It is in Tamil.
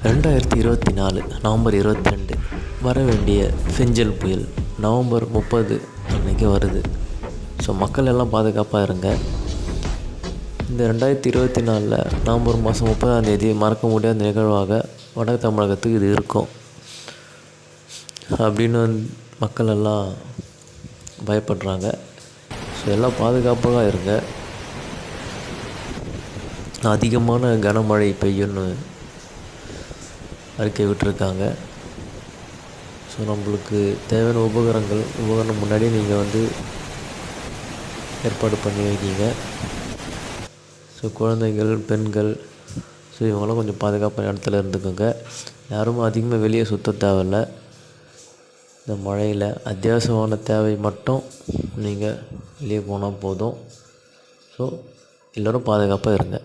2024 நவம்பர் 22 வர வேண்டிய ஃபெஞ்சல் புயல் நவம்பர் 30 அன்றைக்கி வருது. ஸோ மக்கள் எல்லாம் பாதுகாப்பாக இருங்க. இந்த 2024 நவம்பர் மாதம் 30 மறக்க முடியாத நிகழ்வாக வட தமிழகத்துக்கு இது இருக்கும் அப்படின்னு மக்கள் எல்லாம் பயப்படுறாங்க. ஸோ எல்லாம் பாதுகாப்பாக இருங்க. அதிகமான கனமழை பெய்யும்னு அறிக்கை விட்டுருக்காங்க. ஸோ நம்மளுக்கு தேவையான உபகரணம் முன்னாடி நீங்கள் ஏற்பாடு பண்ணி வைக்கிங்க. ஸோ குழந்தைகள், பெண்கள், ஸோ இவங்களாம் கொஞ்சம் பாதுகாப்பான இடத்துல இருந்துக்கோங்க. யாரும் அதிகமாக வெளியே சுற்ற தேவையில்ல. இந்த மழையில் அத்தியாவசியமான தேவை மட்டும் நீங்கள் வெளியே போனால் போதும். ஸோ எல்லோரும் பாதுகாப்பாக இருங்க.